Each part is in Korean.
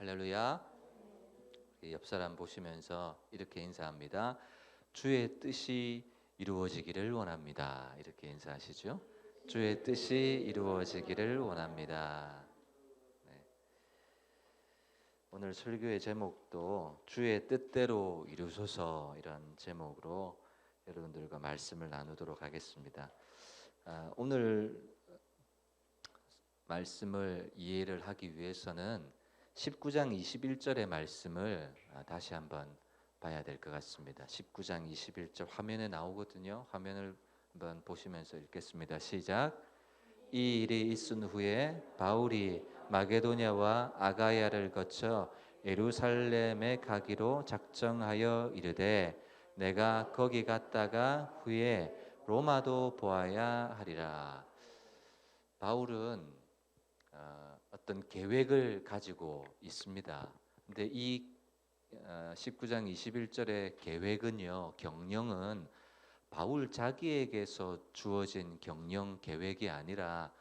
할렐루야. 옆 사람 보시면서 이렇게 인사합니다. 주의 뜻이 이루어지기를 원합니다. 이렇게 인사하시죠. 주의 뜻이 이루어지기를 원합니다. 네. 오늘 설교의 제목도 주의 뜻대로 이루소서, 이런 제목으로 여러분들과 말씀을 나누도록 하겠습니다. 오늘 말씀을 이해를 하기 위해서는 19장 21절의 말씀을 다시 한번 봐야 될 것 같습니다. 19장 21절 화면에 나오거든요. 화면을 한번 보시면서 읽겠습니다. 시작. 이 일이 있은 후에 바울이 마게도냐와 아가야를 거쳐 예루살렘에 가기로 작정하여 이르되 내가 거기 갔다가 후에 로마도 보아야 하리라. 바울은 어떤 계획을 가지고 있습니다. 근데 이 19장 21절의 계획은요, 경영은 바울 자기에게서 주어진 경영 계획이 아니라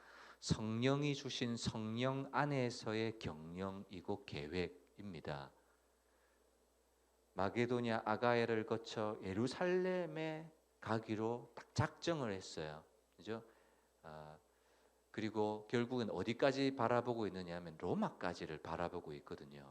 성령이 주신 성령 안에서의 경영이고 계획입니다. 마게도냐 아가야를 거쳐 예루살렘에 가기로 딱 작정을 했어요. 그죠? 그리고 결국은 어디까지 바라보고 있느냐 하면 로마까지를 바라보고 있거든요.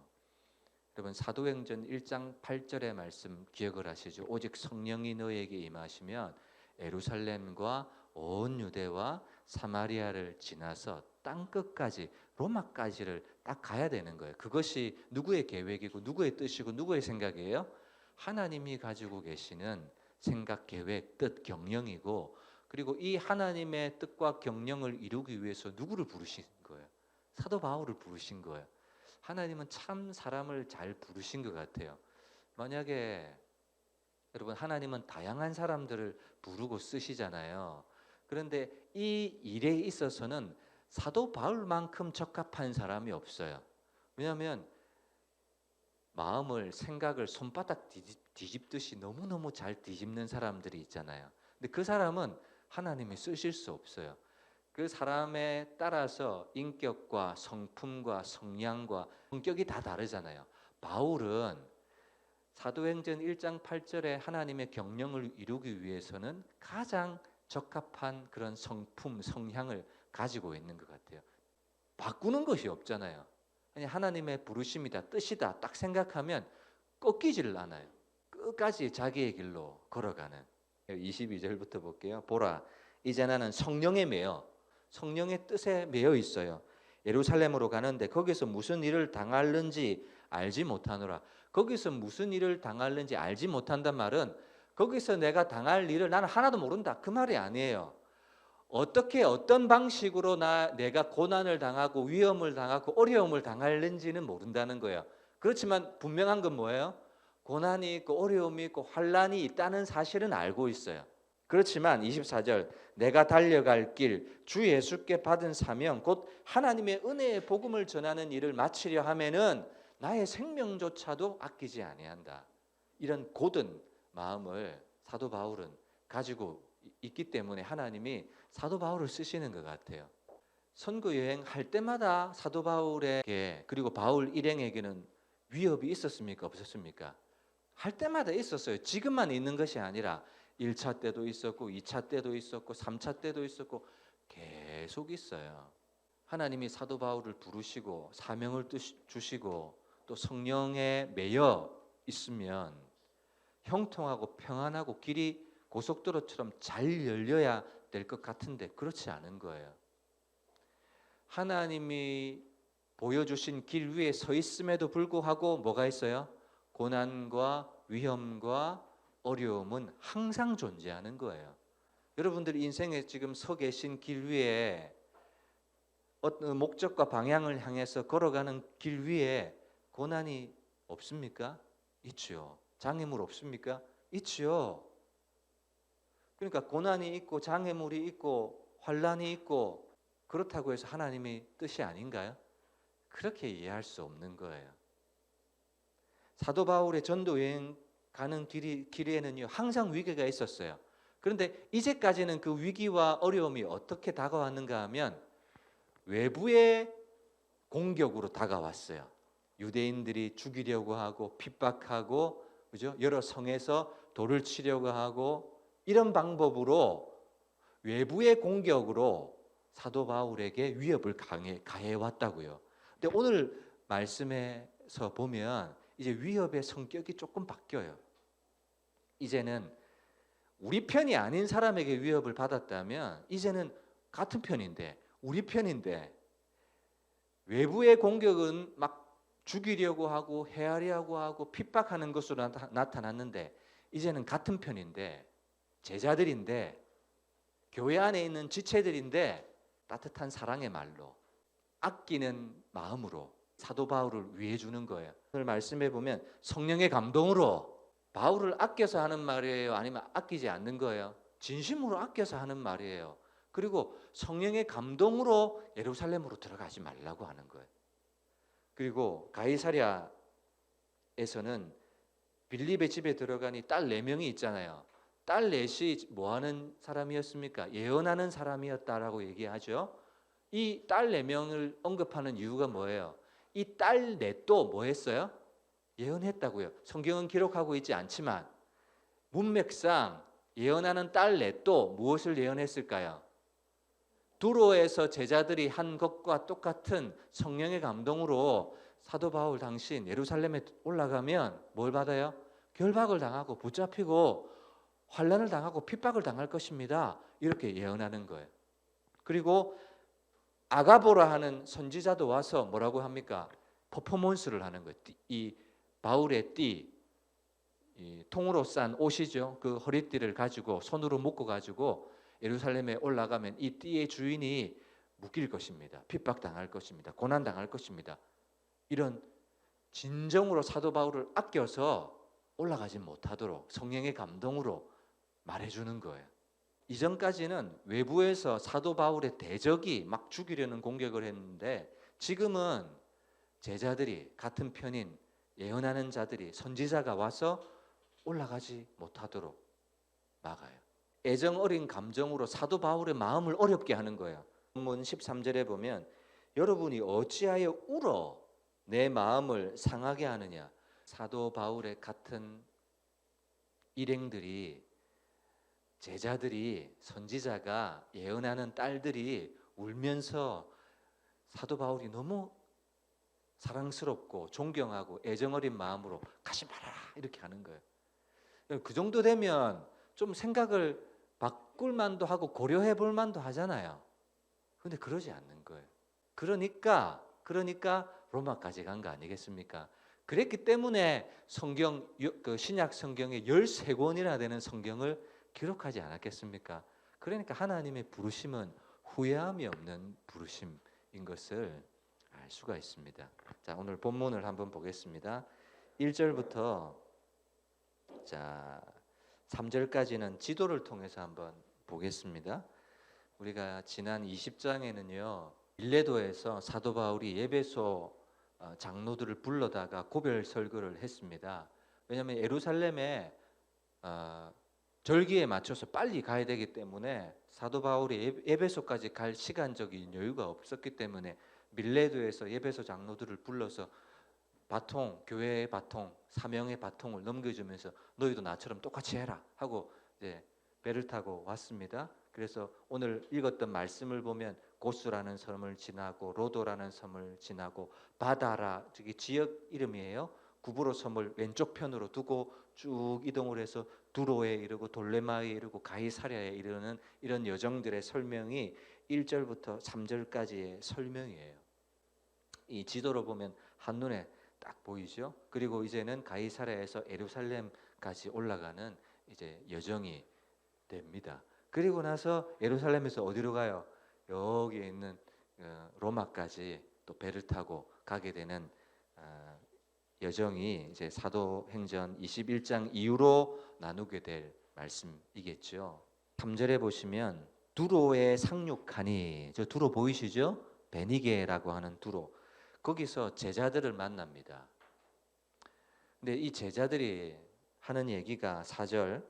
여러분 사도행전 1장 8절의 말씀 기억을 하시죠? 오직 성령이 너에게 임하시면 예루살렘과 온 유대와 사마리아를 지나서 땅끝까지 로마까지를 딱 가야 되는 거예요. 그것이 누구의 계획이고 누구의 뜻이고 누구의 생각이에요? 하나님이 가지고 계시는 생각, 계획, 뜻, 경영이고, 그리고 이 하나님의 뜻과 경영을 이루기 위해서 누구를 부르신 거예요? 사도 바울을 부르신 거예요. 하나님은 참 사람을 잘 부르신 것 같아요. 만약에 여러분, 하나님은 다양한 사람들을 부르고 쓰시잖아요. 그런데 이 일에 있어서는 사도 바울만큼 적합한 사람이 없어요. 왜냐하면 마음을, 생각을 손바닥 뒤집듯이 너무너무 잘 뒤집는 사람들이 있잖아요. 근데 그 사람은 하나님이 쓰실 수 없어요. 그 사람에 따라서 인격과 성품과 성향과 성격이 다 다르잖아요. 바울은 사도행전 1장 8절에 하나님의 경영을 이루기 위해서는 가장 적합한 그런 성품, 성향을 가지고 있는 것 같아요. 바꾸는 것이 없잖아요. 하나님의 부르심이다, 뜻이다 딱 생각하면 꺾이지를 않아요. 끝까지 자기의 길로 걸어가는. 22절부터 볼게요. 보라, 이제 나는 성령에 매여 성령의 뜻에 매여 있어요. 예루살렘으로 가는데 거기서 무슨 일을 당할는지 알지 못하노라. 거기서 무슨 일을 당할는지 알지 못한단 말은 거기서 내가 당할 일을 나는 하나도 모른다, 그 말이 아니에요. 어떻게 어떤 방식으로 내가 고난을 당하고 위험을 당하고 어려움을 당할는지는 모른다는 거예요. 그렇지만 분명한 건 뭐예요? 고난이 있고 어려움이 있고 환난이 있다는 사실은 알고 있어요. 그렇지만 24절, 내가 달려갈 길, 주 예수께 받은 사명, 곧 하나님의 은혜의 복음을 전하는 일을 마치려 하면은 나의 생명조차도 아끼지 아니한다. 이런 고든 마음을 사도 바울은 가지고 있기 때문에 하나님이 사도 바울을 쓰시는 것 같아요. 선교 여행할 때마다 사도 바울에게, 그리고 바울 일행에게는 위협이 있었습니까? 없었습니까? 할 때마다 있었어요. 지금만 있는 것이 아니라 1차 때도 있었고 2차 때도 있었고 3차 때도 있었고 계속 있어요. 하나님이 사도 바울을 부르시고 사명을 주시고 또 성령에 매여 있으면 형통하고 평안하고 길이 고속도로처럼 잘 열려야 될 것 같은데 그렇지 않은 거예요. 하나님이 보여주신 길 위에 서 있음에도 불구하고 뭐가 있어요? 고난과 위험과 어려움은 항상 존재하는 거예요. 여러분들 인생에 지금 서 계신 길 위에 어떤 목적과 방향을 향해서 걸어가는 길 위에 고난이 없습니까? 있죠. 장애물 없습니까? 있죠. 그러니까 고난이 있고 장애물이 있고 환난이 있고 그렇다고 해서 하나님의 뜻이 아닌가요? 그렇게 이해할 수 없는 거예요. 사도 바울의 전도 여행 가는 길에는요, 항상 위기가 있었어요. 그런데 이제까지는 그 위기와 어려움이 어떻게 다가왔는가 하면 외부의 공격으로 다가왔어요. 유대인들이 죽이려고 하고 핍박하고, 그죠? 여러 성에서 돌을 치려고 하고, 이런 방법으로 외부의 공격으로 사도 바울에게 위협을 가해 왔다고요. 근데 오늘 말씀에서 보면 이제 위협의 성격이 조금 바뀌어요. 이제는 우리 편이 아닌 사람에게 위협을 받았다면 이제는 같은 편인데, 우리 편인데, 외부의 공격은 막 죽이려고 하고 해하려고 하고 핍박하는 것으로 나타났는데, 이제는 같은 편인데, 제자들인데, 교회 안에 있는 지체들인데 따뜻한 사랑의 말로, 아끼는 마음으로 사도 바울을 위해 주는 거예요. 오늘 말씀해 보면 성령의 감동으로 바울을 아껴서 하는 말이에요? 아니면 아끼지 않는 거예요? 진심으로 아껴서 하는 말이에요. 그리고 성령의 감동으로 예루살렘으로 들어가지 말라고 하는 거예요. 그리고 가이사랴에서는 빌립의 집에 들어가니 딸 4명이 있잖아요. 딸 넷이 뭐 하는 사람이었습니까? 예언하는 사람이었다라고 얘기하죠. 이 딸 4명을 언급하는 이유가 뭐예요? 이 딸 넷도 뭐 했어요? 예언했다고요. 성경은 기록하고 있지 않지만 문맥상 예언하는 딸 넷도 무엇을 예언했을까요? 두로에서 제자들이 한 것과 똑같은 성령의 감동으로 사도 바울 당신 예루살렘에 올라가면 뭘 받아요? 결박을 당하고 붙잡히고 환난을 당하고 핍박을 당할 것입니다. 이렇게 예언하는 거예요. 그리고 아가보라 하는 선지자도 와서 뭐라고 합니까? 퍼포먼스를 하는 거예요. 이 바울의 띠, 이 통으로 싼 옷이죠. 그 허리띠를 가지고 손으로 묶어 가지고 예루살렘에 올라가면 이 띠의 주인이 묶일 것입니다. 핍박당할 것입니다. 고난당할 것입니다. 이런 진정으로 사도 바울을 아껴서 올라가지 못하도록 성령의 감동으로 말해주는 거예요. 이전까지는 외부에서 사도 바울의 대적이 막 죽이려는 공격을 했는데, 지금은 제자들이 같은 편인 예언하는 자들이, 선지자가 와서 올라가지 못하도록 막아요. 애정 어린 감정으로 사도 바울의 마음을 어렵게 하는 거예요. 본문 13절에 보면 여러분이 어찌하여 울어 내 마음을 상하게 하느냐. 사도 바울의 같은 일행들이, 제자들이, 선지자가, 예언하는 딸들이 울면서 사도 바울이 너무 사랑스럽고 존경하고 애정 어린 마음으로 가지 말아라 이렇게 하는 거예요. 그 정도 되면 좀 생각을 바꿀 만도 하고 고려해 볼 만도 하잖아요. 그런데 그러지 않는 거예요. 그러니까 로마까지 간 거 아니겠습니까? 그랬기 때문에 성경, 그 신약 성경에 13권이나 되는 성경을 기록하지 않았겠습니까? 그러니까 하나님의 부르심은 후회함이 없는 부르심인 것을 알 수가 있습니다. 자, 오늘 본문을 한번 보겠습니다. 1절부터 3절까지는 지도를 통해서 한번 보겠습니다. 우리가 지난 20장에는요, 밀레도에서 사도 바울이 에베소 장로들을 불러다가 고별 설교를 했습니다. 왜냐하면 예루살렘에 절기에 맞춰서 빨리 가야 되기 때문에 사도 바울이 에베소까지 갈 시간적인 여유가 없었기 때문에 밀레도에서 에베소 장로들을 불러서 교회의 바통, 사명의 바통을 넘겨주면서 너희도 나처럼 똑같이 해라 하고 이제 배를 타고 왔습니다. 그래서 오늘 읽었던 말씀을 보면 고스라는 섬을 지나고 로도라는 섬을 지나고 바다라, 저기 지역 이름이에요. 구브로 섬을 왼쪽 편으로 두고 쭉 이동을 해서 두로에 이르고 돌레마에 이르고 가이사랴에 이르는 이런 여정들의 설명이 1절부터 3절까지의 설명이에요. 이 지도로 보면 한눈에 딱 보이죠. 그리고 이제는 가이사랴에서 예루살렘까지 올라가는 이제 여정이 됩니다. 그리고 나서 예루살렘에서 어디로 가요? 여기에 있는 로마까지 또 배를 타고 가게 되는 여정이 이제 사도행전 21장 이후로 나누게 될 말씀이겠죠. 3절에 보시면 두로에 상륙하니, 저 두로 보이시죠? 베니게라고 하는 두로. 거기서 제자들을 만납니다. 근데 이 제자들이 하는 얘기가 4절,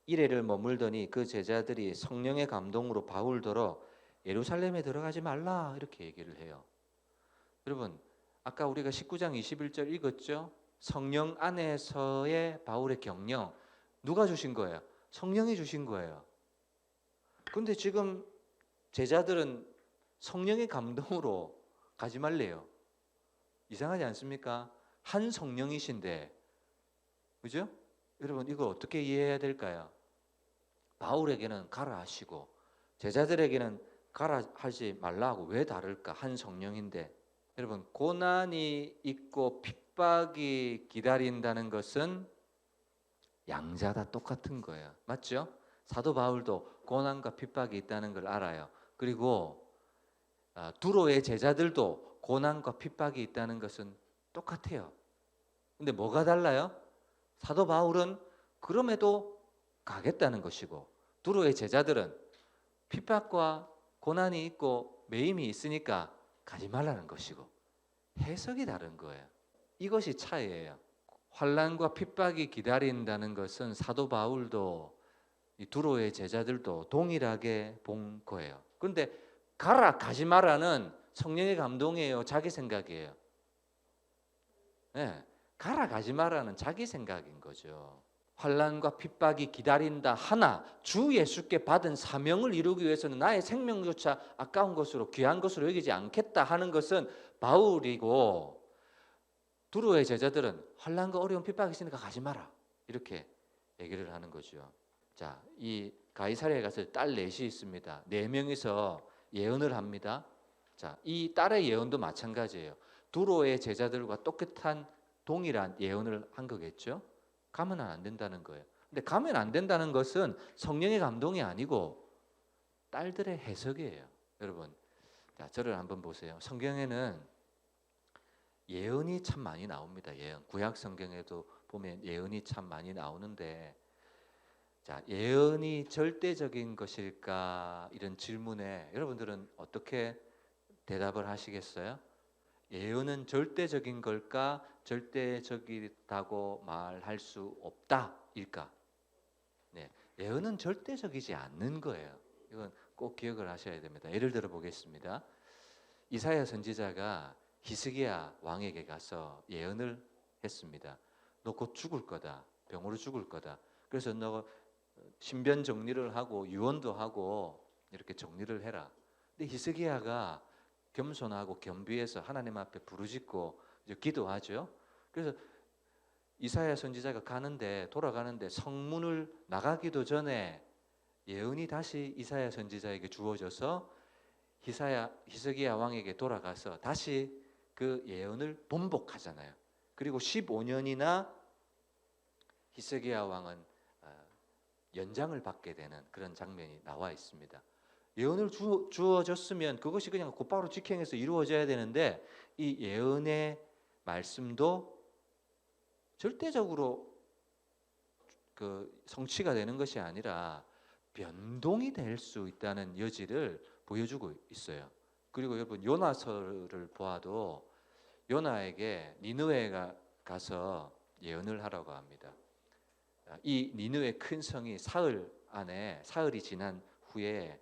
이래를 머물더니 그 제자들이 성령의 감동으로 바울더러 예루살렘에 들어가지 말라 이렇게 얘기를 해요. 여러분, 아까 우리가 19장 21절 읽었죠? 성령 안에서의 바울의 경영 누가 주신 거예요? 성령이 주신 거예요. 근데 지금 제자들은 성령의 감동으로 가지 말래요. 이상하지 않습니까? 한 성령이신데, 그죠? 여러분 이걸 어떻게 이해해야 될까요? 바울에게는 가라 하시고 제자들에게는 가라 하지 말라고 왜 다를까? 한 성령인데. 여러분 고난이 있고 핍박이 기다린다는 것은 양자 다 똑같은 거예요. 맞죠? 사도 바울도 고난과 핍박이 있다는 걸 알아요. 그리고 두로의 제자들도 고난과 핍박이 있다는 것은 똑같아요. 근데 뭐가 달라요? 사도 바울은 그럼에도 가겠다는 것이고 두로의 제자들은 핍박과 고난이 있고 매임이 있으니까 가지 말라는 것이고 해석이 다른 거예요. 이것이 차이예요. 환난과 핍박이 기다린다는 것은 사도 바울도 이 두로의 제자들도 동일하게 본 거예요. 그런데 가라 가지 마라는 성령의 감동이에요. 자기 생각이에요. 네, 가라 가지 마라는 자기 생각인 거죠. 환난과 핍박이 기다린다 하나 주 예수께 받은 사명을 이루기 위해서는 나의 생명조차 아까운 것으로 귀한 것으로 여기지 않겠다 하는 것은 바울이고 두로의 제자들은 환난과 어려운 핍박이 있으니까 가지 마라 이렇게 얘기를 하는 거죠. 자, 이 가이사랴에 가서 딸 넷이 있습니다. 4명이서 예언을 합니다. 자, 이 딸의 예언도 마찬가지예요. 두로의 제자들과 똑같은 동일한 예언을 한 거겠죠. 가면 안 된다는 거예요. 근데 가면 안 된다는 것은 성령의 감동이 아니고 딸들의 해석이에요. 여러분, 자, 저를 한번 보세요. 성경에는 예언이 참 많이 나옵니다. 예언. 구약 성경에도 보면 예언이 참 많이 나오는데, 자, 예언이 절대적인 것일까? 이런 질문에 여러분들은 어떻게 대답을 하시겠어요? 예언은 절대적인 걸까? 절대적이다고 말할 수 없다일까? 네, 예언은 절대적이지 않는 거예요. 이건 꼭 기억을 하셔야 됩니다. 예를 들어 보겠습니다. 이사야 선지자가 히스기야 왕에게 가서 예언을 했습니다. 너 곧 죽을 거다. 병으로 죽을 거다. 그래서 너 신변 정리를 하고 유언도 하고 이렇게 정리를 해라. 근데 히스기야가 겸손하고 겸비해서 하나님 앞에 부르짖고 이제 기도하죠. 그래서 이사야 선지자가 돌아가는데 성문을 나가기도 전에 예언이 다시 이사야 선지자에게 주어져서 히스기야 왕에게 돌아가서 다시 그 예언을 번복하잖아요. 그리고 15년이나 히스기야 왕은 연장을 받게 되는 그런 장면이 나와 있습니다. 예언을 주어졌으면 그것이 그냥 곧바로 직행해서 이루어져야 되는데 이 예언의 말씀도 절대적으로 그 성취가 되는 것이 아니라 변동이 될 수 있다는 여지를 보여주고 있어요. 그리고 여러분 요나서를 보아도 요나에게 니느웨가 가서 예언을 하라고 합니다. 이 니느웨 큰 성이 사흘이 지난 후에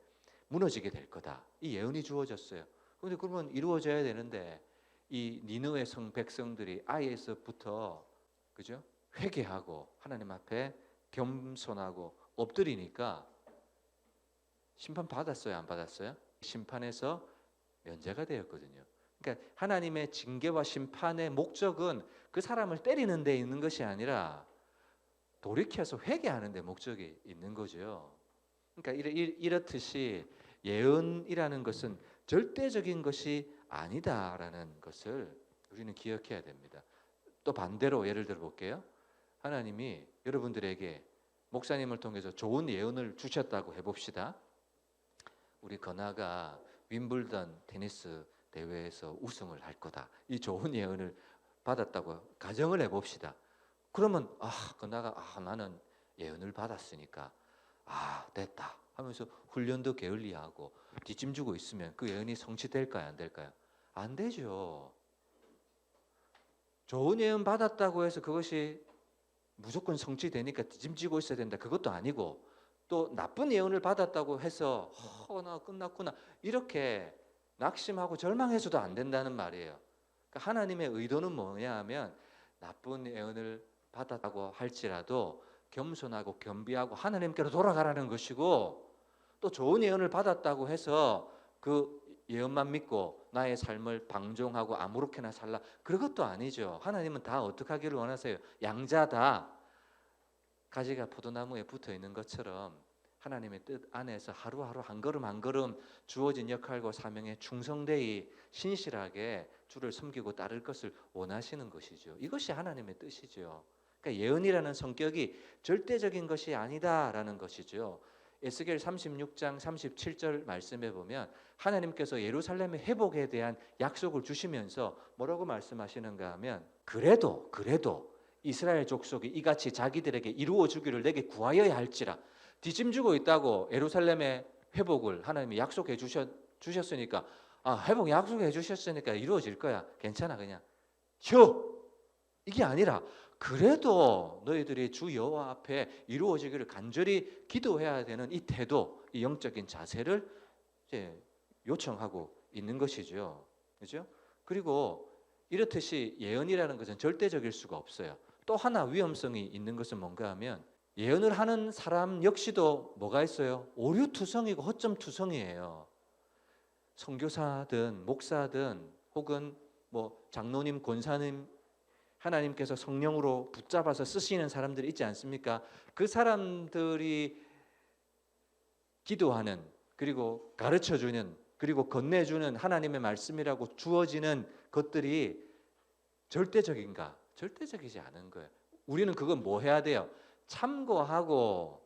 무너지게 될 거다. 이 예언이 주어졌어요. 그런데 그러면 이루어져야 되는데 이 니느웨 성 백성들이 아예서부터 그죠? 회개하고 하나님 앞에 겸손하고 엎드리니까 심판 받았어요, 안 받았어요? 심판에서 면제가 되었거든요. 그러니까 하나님의 징계와 심판의 목적은 그 사람을 때리는 데 있는 것이 아니라 돌이켜서 회개하는 데 목적이 있는 거죠. 그러니까 이렇듯이 예언이라는 것은 절대적인 것이 아니다라는 것을 우리는 기억해야 됩니다. 또 반대로 예를 들어 볼게요. 하나님이 여러분들에게 목사님을 통해서 좋은 예언을 주셨다고 해봅시다. 우리 건아가 윈블던 테니스 대회에서 우승을 할 거다. 이 좋은 예언을 받았다고 가정을 해봅시다. 그러면 건아가 나는 예언을 받았으니까 됐다 하면서 훈련도 게을리하고 뒷짐지고 있으면 그 예언이 성취될까요? 안 될까요? 안 되죠. 좋은 예언 받았다고 해서 그것이 무조건 성취되니까 뒷짐지고 있어야 된다. 그것도 아니고 또 나쁜 예언을 받았다고 해서 나 끝났구나 이렇게 낙심하고 절망해서도 안 된다는 말이에요. 그러니까 하나님의 의도는 뭐냐 하면 나쁜 예언을 받았다고 할지라도 겸손하고 겸비하고 하나님께로 돌아가라는 것이고, 또 좋은 예언을 받았다고 해서 그 예언만 믿고 나의 삶을 방종하고 아무렇게나 살라, 그것도 아니죠. 하나님은 다 어떻게 하기를 원하세요? 양자다 가지가 포도나무에 붙어 있는 것처럼 하나님의 뜻 안에서 하루하루 한 걸음 한 걸음 주어진 역할과 사명에 충성되이 신실하게 주를 섬기고 따를 것을 원하시는 것이죠. 이것이 하나님의 뜻이죠. 그러니까 예언이라는 성격이 절대적인 것이 아니다라는 것이죠. 에스겔 36장 37절 말씀에 보면 하나님께서 예루살렘의 회복에 대한 약속을 주시면서 뭐라고 말씀하시는가 하면, 그래도 이스라엘 족속이 이같이 자기들에게 이루어 주기를 내게 구하여야 할지라. 뒤짐지고 있다고 예루살렘의 회복을 하나님이 약속해 주셨으니까, 회복 약속해 주셨으니까 이루어질 거야, 괜찮아, 그냥 쉬어, 이게 아니라 그래도 너희들이 주 여호와 앞에 이루어지기를 간절히 기도해야 되는 이 태도, 이 영적인 자세를 이제 요청하고 있는 것이죠. 그렇죠? 그리고 이렇듯이 예언이라는 것은 절대적일 수가 없어요. 또 하나 위험성이 있는 것은 뭔가 하면, 예언을 하는 사람 역시도 뭐가 있어요? 오류투성이고 허점투성이에요. 선교사든 목사든 혹은 뭐 장로님, 권사님, 하나님께서 성령으로 붙잡아서 쓰시는 사람들이 있지 않습니까? 그 사람들이 기도하는, 그리고 가르쳐주는, 그리고 건네주는 하나님의 말씀이라고 주어지는 것들이 절대적인가? 절대적이지 않은 거예요. 우리는 그건 뭐 해야 돼요? 참고하고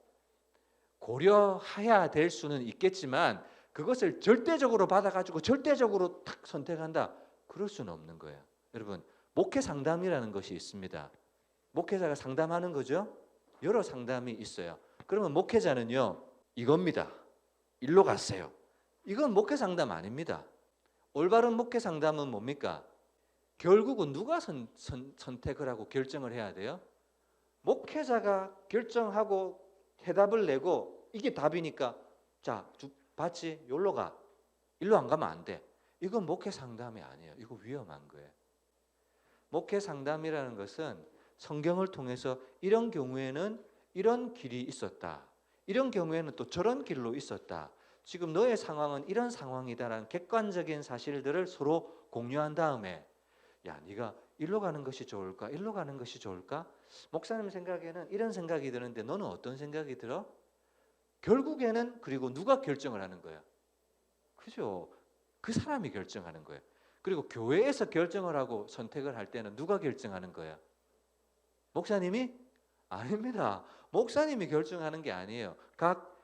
고려해야 될 수는 있겠지만 그것을 절대적으로 받아가지고 절대적으로 탁 선택한다, 그럴 수는 없는 거예요. 여러분, 목회 상담이라는 것이 있습니다. 목회자가 상담하는 거죠. 여러 상담이 있어요. 그러면 목회자는요, 이겁니다. 일로 가세요. 이건 목회 상담 아닙니다. 올바른 목회 상담은 뭡니까? 결국은 누가 선택을 하고 결정을 해야 돼요? 목회자가 결정하고 해답을 내고 이게 답이니까 자, 봤지? 여기로 가. 일로 안 가면 안 돼. 이건 목회 상담이 아니에요. 이거 위험한 거예요. 목회 상담이라는 것은 성경을 통해서 이런 경우에는 이런 길이 있었다, 이런 경우에는 또 저런 길로 있었다, 지금 너의 상황은 이런 상황이다라는 객관적인 사실들을 서로 공유한 다음에, 야, 네가 일로 가는 것이 좋을까? 일로 가는 것이 좋을까? 목사님 생각에는 이런 생각이 드는데 너는 어떤 생각이 들어? 결국에는 그리고 누가 결정을 하는 거야? 그죠? 그 사람이 결정하는 거예요. 그리고 교회에서 결정을 하고 선택을 할 때는 누가 결정하는 거야? 목사님이? 아닙니다. 목사님이 결정하는 게 아니에요. 각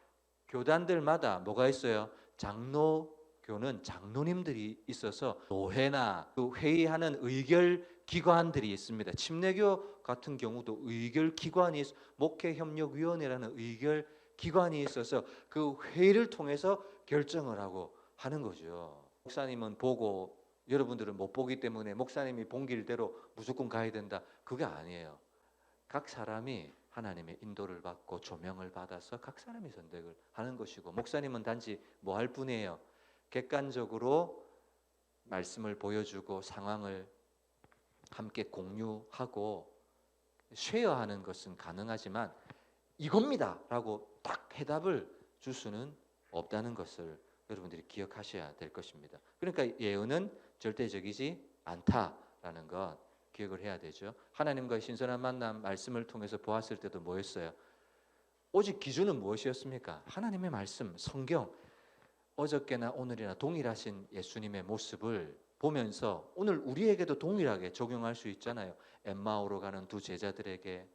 교단들마다 뭐가 있어요? 장로교는 장로님들이 있어서 노회나 그 회의하는 의결 기관들이 있습니다. 침례교 같은 경우도 의결 기관이, 목회협력위원회라는 의결 기관이 있어서 그 회의를 통해서 결정을 하고 하는 거죠. 목사님은 보고 여러분들은 못 보기 때문에 목사님이 본 길대로 무조건 가야 된다, 그게 아니에요. 각 사람이 하나님의 인도를 받고 조명을 받아서 각 사람이 선택을 하는 것이고, 목사님은 단지 뭐 할 뿐이에요. 객관적으로 말씀을 보여주고 상황을 함께 공유하고 쉐어하는 것은 가능하지만 이겁니다 라고 딱 해답을 줄 수는 없다는 것을 여러분들이 기억하셔야 될 것입니다. 그러니까 예언은 절대적이지 않다라는 것 기억을 해야 되죠. 하나님과의 신선한 만남 말씀을 통해서 보았을 때도 뭐였어요? 오직 기준은 무엇이었습니까? 하나님의 말씀, 성경. 어저께나 오늘이나 동일하신 예수님의 모습을 보면서 오늘 우리에게도 동일하게 적용할 수 있잖아요. 엠마오로 가는 두 제자들에게,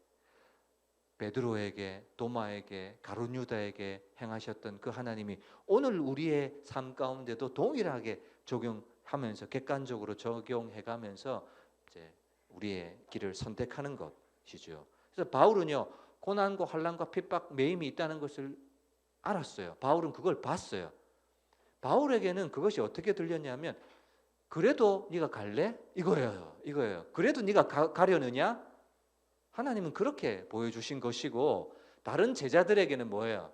베드로에게, 도마에게, 가룟 유다에게 행하셨던 그 하나님이 오늘 우리의 삶 가운데도 동일하게 적용하면서 객관적으로 적용해가면서 이제 우리의 길을 선택하는 것이죠. 그래서 바울은요, 고난과 환난과 핍박, 매임이 있다는 것을 알았어요. 바울은 그걸 봤어요. 바울에게는 그것이 어떻게 들렸냐면, 그래도 네가 갈래? 이거예요. 그래도 네가 가려느냐? 하나님은 그렇게 보여주신 것이고, 다른 제자들에게는 뭐예요?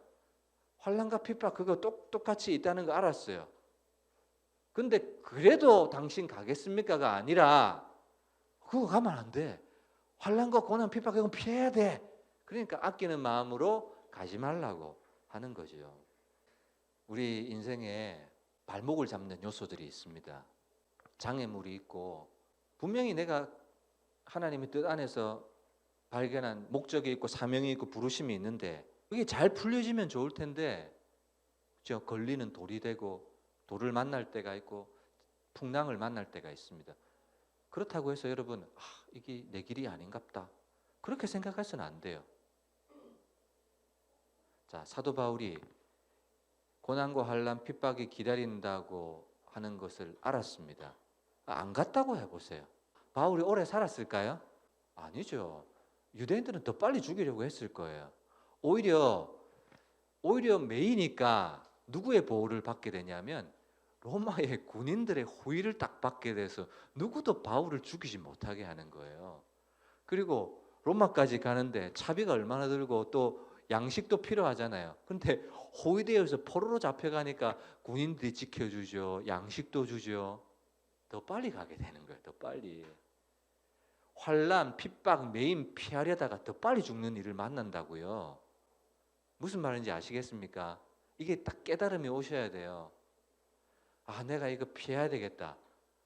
환난과 핍박 그거 똑같이 있다는 거 알았어요. 근데 그래도 당신 가겠습니까가 아니라 그거 가면 안 돼. 환난과 고난 핍박 이건 피해야 돼. 그러니까 아끼는 마음으로 가지 말라고 하는 거죠. 우리 인생에 발목을 잡는 요소들이 있습니다. 장애물이 있고 분명히 내가 하나님의 뜻 안에서 발견한 목적이 있고 사명이 있고 부르심이 있는데 그게 잘 풀려지면 좋을 텐데 그렇죠? 걸리는 돌이 되고 돌을 만날 때가 있고 풍랑을 만날 때가 있습니다. 그렇다고 해서 여러분 이게 내 길이 아닌갑다 그렇게 생각해서는 안 돼요. 자, 사도 바울이 고난과 환난 핍박이 기다린다고 하는 것을 알았습니다. 안 갔다고 해보세요. 바울이 오래 살았을까요? 아니죠. 유대인들은 더 빨리 죽이려고 했을 거예요. 오히려 매이니까 누구의 보호를 받게 되냐면 로마의 군인들의 호의를 딱 받게 돼서 누구도 바울을 죽이지 못하게 하는 거예요. 그리고 로마까지 가는데 차비가 얼마나 들고 또 양식도 필요하잖아요. 근데 호위대에서 포로로 잡혀가니까 군인들이 지켜주죠. 양식도 주죠. 더 빨리 가게 되는 거예요. 더 빨리. 환난, 핍박, 매임 피하려다가 더 빨리 죽는 일을 만난다고요. 무슨 말인지 아시겠습니까? 이게 딱 깨달음이 오셔야 돼요. 내가 이거 피해야 되겠다.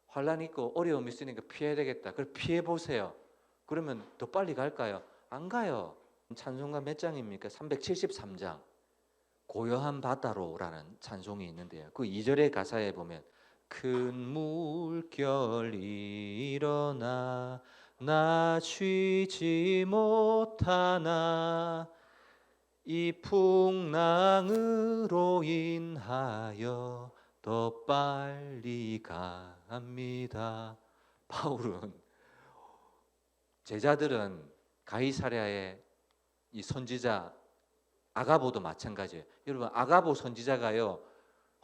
환난 있고 어려움 있으니까 피해야 되겠다. 그걸 피해 보세요. 그러면 더 빨리 갈까요? 안 가요. 찬송가 몇 장입니까? 373장. 고요한 바다로라는 찬송이 있는데요. 그 2절의 가사에 보면 큰 물결이 일어나 나 쉬지 못하나 이 풍랑으로 인하여 더 빨리 갑니다. 바울은 제자들은 가이사랴의 이 선지자 아가보도 마찬가지예요. 여러분 아가보 선지자가요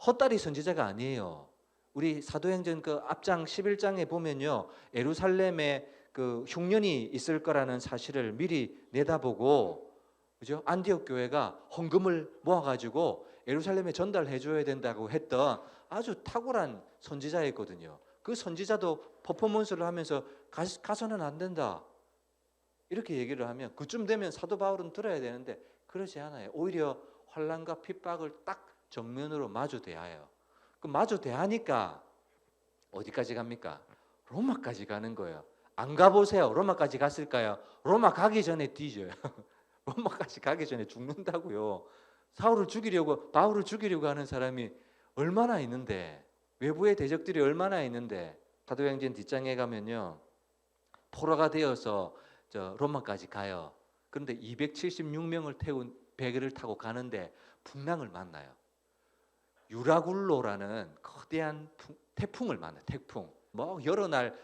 헛다리 선지자가 아니에요. 우리 사도행전 그 앞장 11장에 보면요 예루살렘에 그 흉년이 있을 거라는 사실을 미리 내다보고 그죠? 안디옥 교회가 헌금을 모아가지고 예루살렘에 전달해 줘야 된다고 했던 아주 탁월한 선지자였거든요. 그 선지자도 퍼포먼스를 하면서 가서는 안 된다 이렇게 얘기를 하면 그쯤 되면 사도 바울은 들어야 되는데 그러지 않아요. 오히려 환난과 핍박을 딱 정면으로 마주 대하여 그 마주 대하니까 어디까지 갑니까? 로마까지 가는 거예요. 안 가보세요. 로마까지 갔을까요? 로마 가기 전에 뒤져요. 로마까지 가기 전에 죽는다고요. 바울을 죽이려고 하는 사람이 얼마나 있는데 외부의 대적들이 얼마나 있는데 사도행전 뒷장에 가면요 포로가 되어서 로마까지 가요. 그런데 276명을 태운 배를 타고 가는데 풍랑을 만나요. 유라굴로라는 거대한 태풍을 만나요. 태풍. 여러 날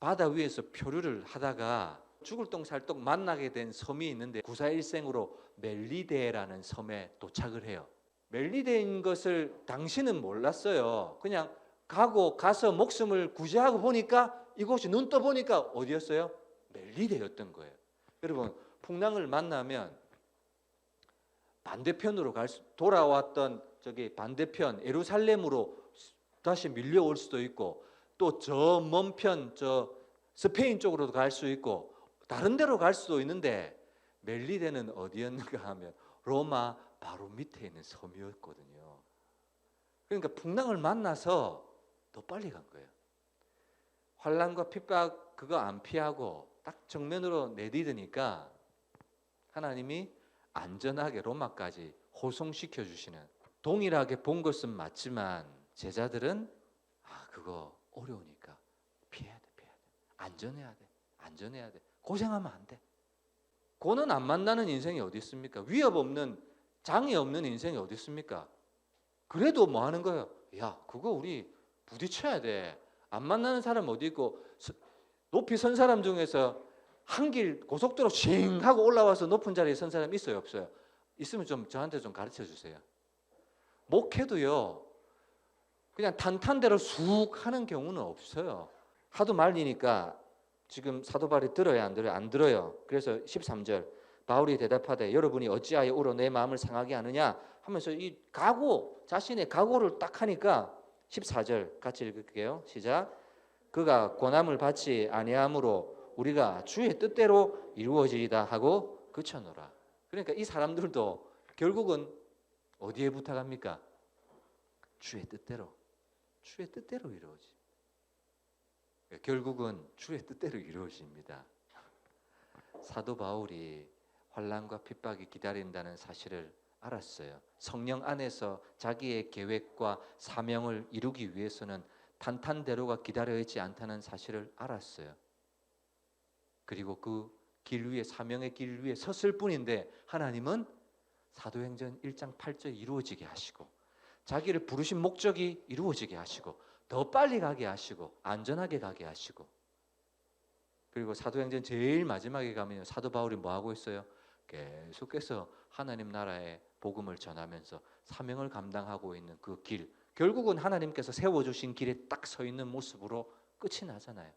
바다 위에서 표류를 하다가 죽을 똥살똥 만나게 된 섬이 있는데 구사일생으로 멜리데라는 섬에 도착을 해요. 멜리데인 것을 당신은 몰랐어요. 그냥 가서 목숨을 구제하고 보니까 이곳이 눈 떠 보니까 어디였어요? 멜리데였던 거예요. 여러분 풍랑을 만나면 반대편으로 돌아왔던 저기 반대편 예루살렘으로 다시 밀려올 수도 있고 또 저 먼 편 저 스페인 쪽으로도 갈 수 있고 다른 데로 갈 수도 있는데 멜리데는 어디였는가 하면 로마 바로 밑에 있는 섬이었거든요. 그러니까 풍랑을 만나서 더 빨리 간 거예요. 환난과 핍박 그거 안 피하고 딱 정면으로 내디드니까 하나님이 안전하게 로마까지 호송시켜 주시는 동일하게 본 것은 맞지만 제자들은 그거 어려우니까 피해야 돼. 안전해야 돼. 고생하면 안 돼. 고는 안 만나는 인생이 어디 있습니까? 위협 없는 장애 없는 인생이 어디 있습니까? 그래도 뭐 하는 거예요? 야, 그거 우리 부딪혀야 돼. 안 만나는 사람 어디 있고 높이 선 사람 중에서 한 길 고속도로 싱 하고 올라와서 높은 자리에 선 사람 있어요, 없어요? 있으면 좀 저한테 좀 가르쳐 주세요. 목회도요. 그냥 탄탄대로 쑥 하는 경우는 없어요. 하도 말리니까 지금 사도 바울이 들어요, 안 들어요? 안 들어요. 그래서 13절 바울이 대답하되 여러분이 어찌하여 울어 내 마음을 상하게 하느냐 하면서 이 자신의 각오를 딱 하니까 14절 같이 읽을게요. 시작. 그가 고난을 받지 아니함으로 우리가 주의 뜻대로 이루어지리다 하고 그쳐놓으라. 그러니까 이 사람들도 결국은 어디에 부탁합니까? 주의 뜻대로 이루어지. 결국은 주의 뜻대로 이루어집니다. 사도 바울이 환난과 핍박이 기다린다는 사실을 알았어요. 성령 안에서 자기의 계획과 사명을 이루기 위해서는 탄탄대로가 기다려 있지 않다는 사실을 알았어요. 그리고 그 길 위에, 사명의 길 위에 섰을 뿐인데 하나님은 사도행전 1장 8절 이루어지게 하시고 자기를 부르신 목적이 이루어지게 하시고 더 빨리 가게 하시고 안전하게 가게 하시고, 그리고 사도행전 제일 마지막에 가면 사도 바울이 뭐 하고 있어요? 계속해서 하나님 나라의 복음을 전하면서 사명을 감당하고 있는 그 길, 결국은 하나님께서 세워주신 길에 딱 서 있는 모습으로 끝이 나잖아요.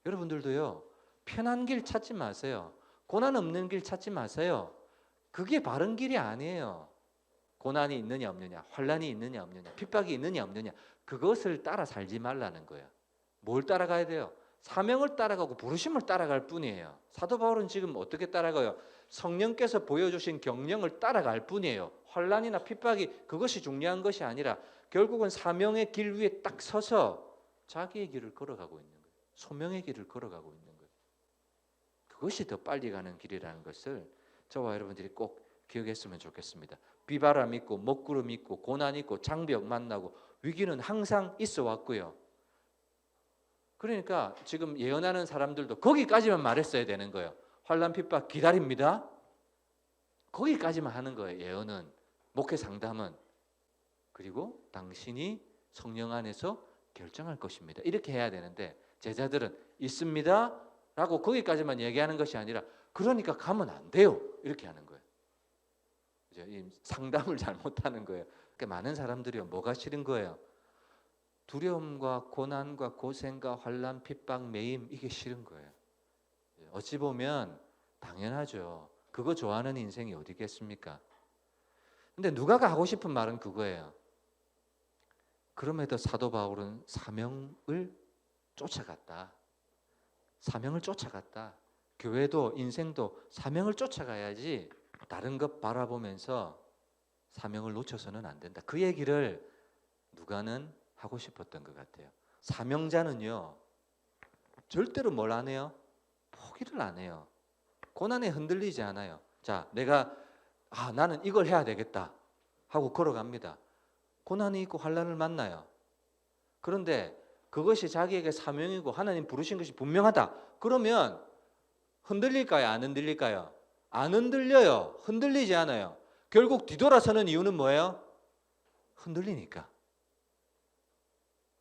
여러분들도요, 편한 길 찾지 마세요. 고난 없는 길 찾지 마세요. 그게 바른 길이 아니에요. 고난이 있느냐 없느냐, 환난이 있느냐 없느냐, 핍박이 있느냐 없느냐, 그것을 따라 살지 말라는 거예요. 뭘 따라가야 돼요? 사명을 따라가고 부르심을 따라갈 뿐이에요. 사도 바울은 지금 어떻게 따라가요? 성령께서 보여주신 경령을 따라갈 뿐이에요. 환난이나 핍박이 그것이 중요한 것이 아니라 결국은 사명의 길 위에 딱 서서 자기의 길을 걸어가고 있는 거예요. 소명의 길을 걸어가고 있는 거예요. 그것이 더 빨리 가는 길이라는 것을 저와 여러분들이 꼭 기억했으면 좋겠습니다. 비바람 있고 먹구름 있고 고난 있고 장벽 만나고 위기는 항상 있어 왔고요. 그러니까 지금 예언하는 사람들도 거기까지만 말했어야 되는 거예요. 환난 핍박 기다립니다. 거기까지만 하는 거예요. 예언은, 목회 상담은. 그리고 당신이 성령 안에서 결정할 것입니다. 이렇게 해야 되는데 제자들은 있습니다 라고 거기까지만 얘기하는 것이 아니라 그러니까 가면 안 돼요 이렇게 하는 거예요. 이 상담을 잘못하는 거예요. 그러니까 많은 사람들이 뭐가 싫은 거예요? 두려움과 고난과 고생과 환난, 핍박, 매임, 이게 싫은 거예요. 어찌 보면 당연하죠. 그거 좋아하는 인생이 어디 있겠습니까? 근데 누가 하고 싶은 말은 그거예요. 그럼에도 사도 바울은 사명을 쫓아갔다. 사명을 쫓아갔다. 교회도 인생도 사명을 쫓아가야지 다른 것 바라보면서 사명을 놓쳐서는 안 된다. 그 얘기를 누가는 하고 싶었던 것 같아요. 사명자는요, 절대로 뭘 안 해요? 포기를 안 해요. 고난에 흔들리지 않아요. 자, 내가 나는 이걸 해야 되겠다 하고 걸어갑니다. 고난이 있고 환난을 만나요. 그런데 그것이 자기에게 사명이고 하나님 부르신 것이 분명하다. 그러면 흔들릴까요? 안 흔들릴까요? 안 흔들려요. 흔들리지 않아요. 결국 뒤돌아서는 이유는 뭐예요? 흔들리니까.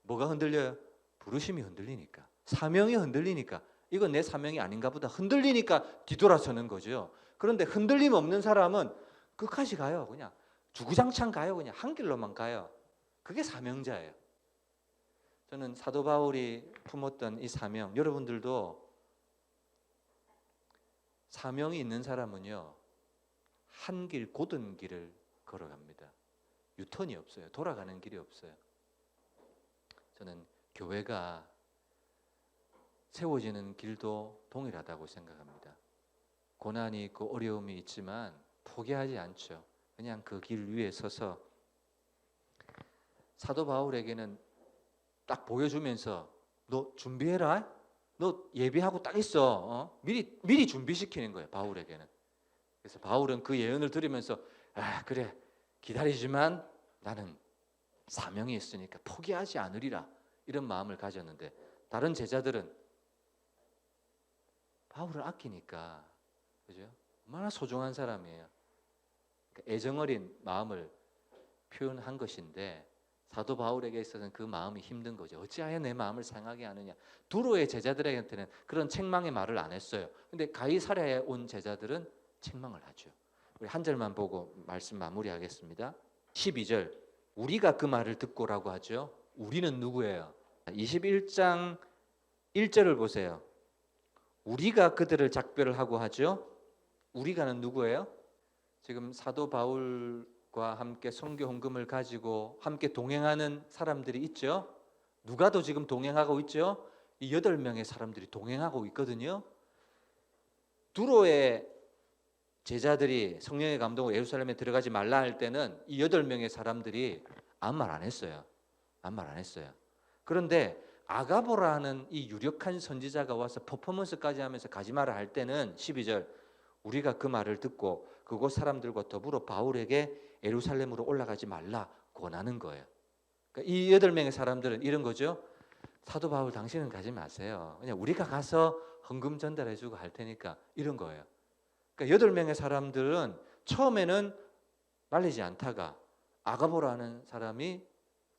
뭐가 흔들려요? 부르심이 흔들리니까. 사명이 흔들리니까. 이건 내 사명이 아닌가 보다. 흔들리니까 뒤돌아서는 거죠. 그런데 흔들림 없는 사람은 끝까지 가요. 그냥 주구장창 가요. 그냥 한 길로만 가요. 그게 사명자예요. 저는 사도 바울이 품었던 이 사명, 여러분들도 사명이 있는 사람은요, 한 길 곧은 길을 걸어갑니다. 유턴이 없어요. 돌아가는 길이 없어요. 저는 교회가 세워지는 길도 동일하다고 생각합니다. 고난이 있고 어려움이 있지만 포기하지 않죠. 그냥 그 길 위에 서서 사도 바울에게는 딱 보여주면서 너 준비해라. 너 예비하고 딱 있어. 미리 준비시키는 거예요. 바울에게는. 그래서 바울은 그 예언을 들으면서 그래 기다리지만 나는 사명이 있으니까 포기하지 않으리라 이런 마음을 가졌는데 다른 제자들은 바울을 아끼니까 그죠? 얼마나 소중한 사람이에요. 그러니까 애정어린 마음을 표현한 것인데 사도 바울에게 있어서는 그 마음이 힘든 거죠. 어찌하여 내 마음을 상하게 하느냐. 두로의 제자들에게는 그런 책망의 말을 안 했어요. 근데 가이사랴에 온 제자들은 책망을 하죠. 우리 한 절만 보고 말씀 마무리하겠습니다. 12절 우리가 그 말을 듣고라고 하죠. 우리는 누구예요? 21장 1절을 보세요. 우리가 그들을 작별을 하고 하죠. 우리가는 누구예요? 지금 사도 바울 함께 선교 헌금을 가지고 함께 동행하는 사람들이 있죠. 누가도 지금 동행하고 있죠. 이 8명의 사람들이 동행하고 있거든요. 두로의 제자들이 성령의 감동으로 예루살렘에 들어가지 말라 할 때는 이 8명의 사람들이 아무 말 안 했어요. 아무 말 안 했어요. 그런데 아가보라는 이 유력한 선지자가 와서 퍼포먼스까지 하면서 가지 마라 할 때는 12절 우리가 그 말을 듣고 그곳 사람들과 더불어 바울에게 예루살렘으로 올라가지 말라 권하는 거예요. 그러니까 이 8명의 사람들은 이런 거죠. 사도 바울 당신은 가지 마세요. 그냥 우리가 가서 헌금 전달해주고 할 테니까 이런 거예요. 그러니까 8명의 사람들은 처음에는 말리지 않다가 아가보라는 사람이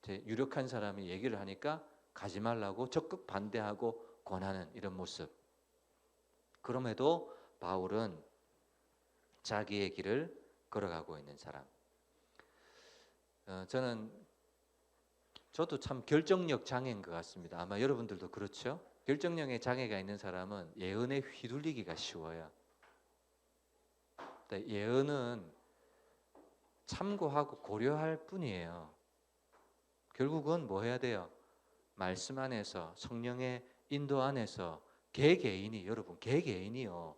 유력한 사람이 얘기를 하니까 가지 말라고 적극 반대하고 권하는 이런 모습. 그럼에도 바울은 자기의 길을 걸어가고 있는 사람. 저도 참 결정력 장애인 것 같습니다. 아마 여러분들도 그렇죠? 결정력에 장애가 있는 사람은 예언에 휘둘리기가 쉬워요. 예언은 참고하고 고려할 뿐이에요. 결국은 뭐 해야 돼요? 말씀 안에서 성령의 인도 안에서 개개인이 여러분 개개인이요.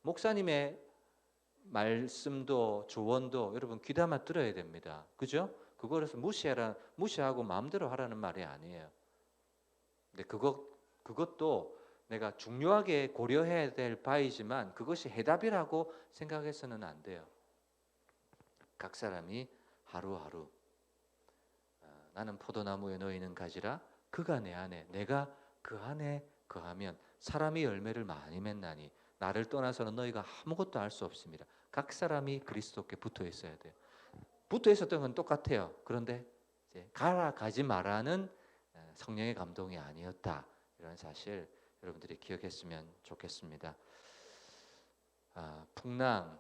목사님의 말씀도 조언도 여러분 귀담아 들어야 됩니다. 그죠? 그거를 무시하고 마음대로 하라는 말이 아니에요. 근데 그것도 내가 중요하게 고려해야 될 바이지만 그것이 해답이라고 생각해서는 안 돼요. 각 사람이 하루하루 나는 포도나무에 놓이는 가지라 그가 내 안에 내가 그 안에 거하면 사람이 열매를 많이 맺나니 나를 떠나서는 너희가 아무것도 할 수 없습니다. 각 사람이 그리스도께 붙어 있어야 돼요. 붙어 있었던 건 똑같아요. 그런데 이제 가지 마라는 성령의 감동이 아니었다. 이런 사실 여러분들이 기억했으면 좋겠습니다. 풍랑,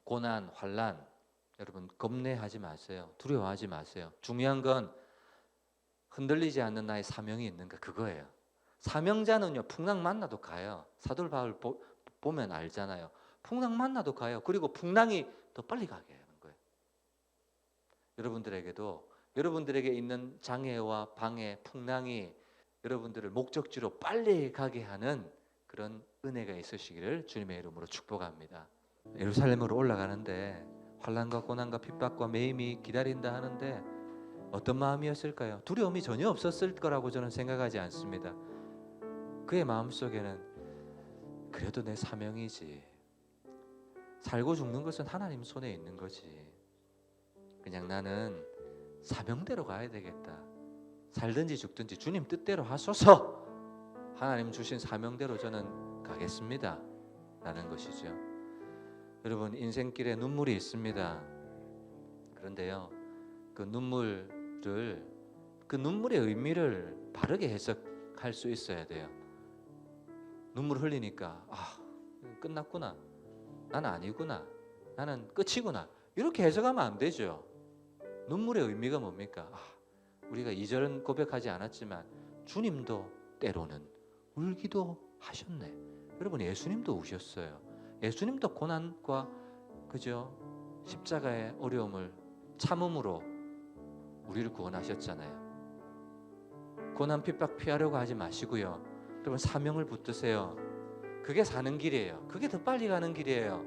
고난, 환난 여러분 겁내하지 마세요. 두려워하지 마세요. 중요한 건 흔들리지 않는 나의 사명이 있는가 그거예요. 사명자는요 풍랑 만나도 가요. 사도 바울 보면 알잖아요. 풍랑 만나도 가요. 그리고 풍랑이 더 빨리 가게 하는 거예요. 여러분들에게도 여러분들에게 있는 장애와 방해, 풍랑이 여러분들을 목적지로 빨리 가게 하는 그런 은혜가 있으시기를 주님의 이름으로 축복합니다. 예루살렘으로 올라가는데 환난과 고난과 핍박과 매임이 기다린다 하는데 어떤 마음이었을까요? 두려움이 전혀 없었을 거라고 저는 생각하지 않습니다. 그의 마음속에는 그래도 내 사명이지. 살고 죽는 것은 하나님 손에 있는 거지. 그냥 나는 사명대로 가야 되겠다. 살든지 죽든지 주님 뜻대로 하소서. 하나님 주신 사명대로 저는 가겠습니다. 라는 것이죠. 여러분 인생길에 눈물이 있습니다. 그런데요. 그 눈물의 의미를 바르게 해석할 수 있어야 돼요. 눈물 흘리니까 끝났구나. 나는 아니구나. 나는 끝이구나. 이렇게 해석하면 안 되죠. 눈물의 의미가 뭡니까? 우리가 2절은 고백하지 않았지만 주님도 때로는 울기도 하셨네. 여러분 예수님도 우셨어요. 예수님도 고난과 그죠? 십자가의 어려움을 참음으로 우리를 구원하셨잖아요. 고난 핍박 피하려고 하지 마시고요. 여러분 사명을 붙드세요. 그게 사는 길이에요. 그게 더 빨리 가는 길이에요.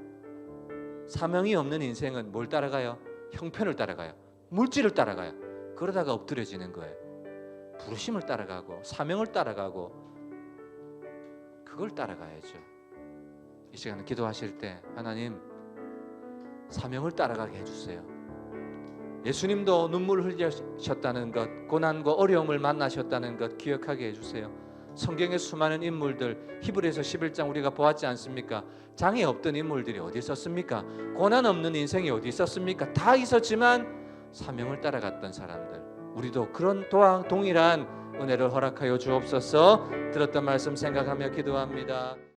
사명이 없는 인생은 뭘 따라가요? 형편을 따라가요. 물질을 따라가요. 그러다가 엎드려지는 거예요. 부르심을 따라가고 사명을 따라가고 그걸 따라가야죠. 이 시간에 기도하실 때 하나님 사명을 따라가게 해주세요. 예수님도 눈물을 흘리셨다는 것, 고난과 어려움을 만나셨다는 것 기억하게 해주세요. 성경의 수많은 인물들 히브리서 11장 우리가 보았지 않습니까? 장애 없던 인물들이 어디 있었습니까? 고난 없는 인생이 어디 있었습니까? 다 있었지만 사명을 따라갔던 사람들, 우리도 그런 동일한 은혜를 허락하여 주옵소서. 들었던 말씀 생각하며 기도합니다.